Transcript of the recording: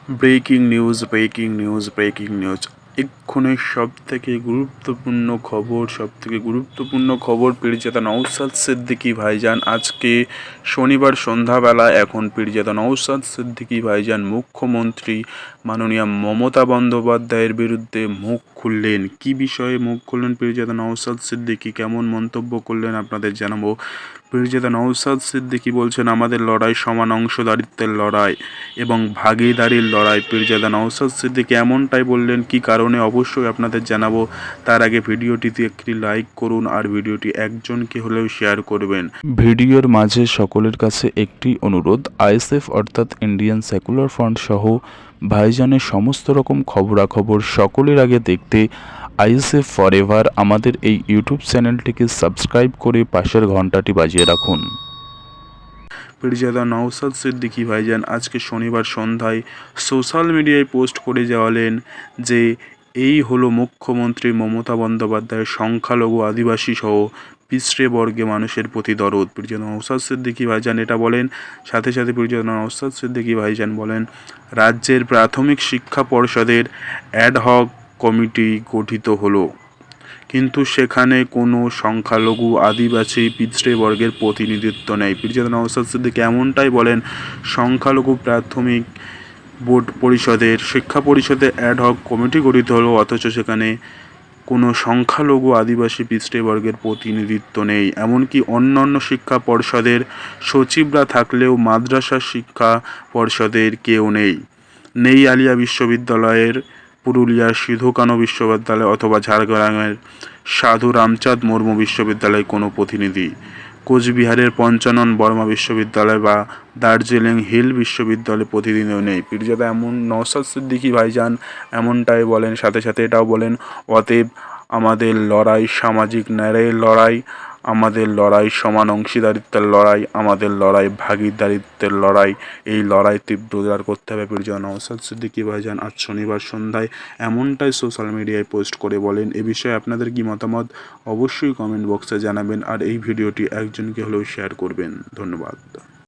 Breaking news. এক্ষণে সবথেকে গুরুত্বপূর্ণ খবর পীরজাদা নওশাদ সিদ্দিকী ভাইজান আজকে শনিবার সন্ধ্যাবেলা এখন পীরজাদা নওশাদ সিদ্দিকী ভাইজান মুখ্যমন্ত্রী মাননীয় মমতা বন্দ্যোপাধ্যায়ের বিরুদ্ধে মুখ খুললেন। কি বিষয়ে মুখ খুললেন পীরজাদা নওশাদ সিদ্দিকী, কেমন মন্তব্য করলেন আপনাদের জানাবো। পীরজাদা নওশাদ সিদ্দিকী বলছেন, আমাদের লড়াই সমান অংশদারিত্বের লড়াই এবং ভাগিদারির লড়াই। পীরজাদা নওশাদ সিদ্দিকী এমনটাই বললেন, কি কারণে অবশ্যই আপনাদের জানাবো। তার আগে ভিডিওটিতে একটি লাইক করুন আর ভিডিওটি একজনকে হলেও শেয়ার করবেন। ভিডিওর মাঝে সকলের কাছে একটি অনুরোধ, আইএসএফ অর্থাৎ ইন্ডিয়ান সেকুলার ফ্রন্ট সহ ভাইজানের সমস্ত রকম খবরাখবর সকলের আগে দেখতে আইএসএফ ফরএভার আমাদের এই ইউটিউব চ্যানেলটিকে সাবস্ক্রাইব করে পাশের ঘন্টাটি বাজিয়ে রাখুন। পীরজাদা নওশাদ সিদ্দিকী ভাইজান আজকে শনিবার সন্ধ্যায় সোশ্যাল মিডিয়ায় পোস্ট করে জানালেন যে এই হলো মুখ্যমন্ত্রী মমতা বন্দ্যোপাধ্যায়ের সংখ্যালঘু আদিবাসী সহ পিছড়ে বর্গে মানুষের প্রতি দরদ। পীরজাদা নওশাদ সিদ্দিকী ভাইজান এটা বলেন। সাথে সাথে পীরজাদা নওশাদ সিদ্দিকী ভাইজান বলেন, রাজ্যের প্রাথমিক শিক্ষা পর্ষদের অ্যাডহক কমিটি গঠিত হলো, কিন্তু সেখানে কোনো সংখ্যালঘু আদিবাসী পিছড়ে বর্গের প্রতিনিধিত্ব নেই। পীরজাদা নওশাদ সিদ্দিকী এমনটাই বলেন, সংখ্যালঘু প্রাথমিক বোর্ড পরিষদের শিক্ষা পরিষদে অ্যাডহক কমিটি গঠিত হলো, অথচ সেখানে কোনো সংখ্যালঘু আদিবাসী পিছড়ে বর্গের প্রতিনিধিত্ব নেই। এমনকি অন্যান্য শিক্ষা পর্ষদের সচিবরা থাকলেও মাদ্রাসা শিক্ষা পর্ষদের কেউ নেই আলিয়া বিশ্ববিদ্যালয়ের, পুরুলিয়ার সিধু কানু বিশ্ববিদ্যালয় অথবা ঝাড়গ্রামের সাধু রামচাঁদ মুর্মু বিশ্ববিদ্যালয়ে কোনো প্রতিনিধি, কোচবিহারের পঞ্চানন বর্মা বিশ্ববিদ্যালয় বা দার্জিলিং হিল বিশ্ববিদ্যালয়ে প্রতিনিধিও নেই। পীরজাদা নওশাদ সিদ্দিকী ভাইজান এমনটাই বলেন। সাথে সাথে এটাও বলেন, অতএব আমাদের লড়াই সামাজিক ন্যায়ের লড়াই, আমাদের লড়াই সমান অংশীদারিত্বের লড়াই, আমাদের লড়াই ভাগিদারিত্বের লড়াই। এই লড়াই তীব্রতার করতে হবে। পীরজাদা নওশাদ সিদ্দিকী ভাইজান আজ শনিবার সন্ধ্যায় এমনটাই সোশ্যাল মিডিয়ায় পোস্ট করে বলেন। এ বিষয়ে আপনাদের কি মতামত অবশ্যই কমেন্ট বক্সে জানাবেন আর এই ভিডিওটি একজনকে হলেও শেয়ার করবেন। ধন্যবাদ।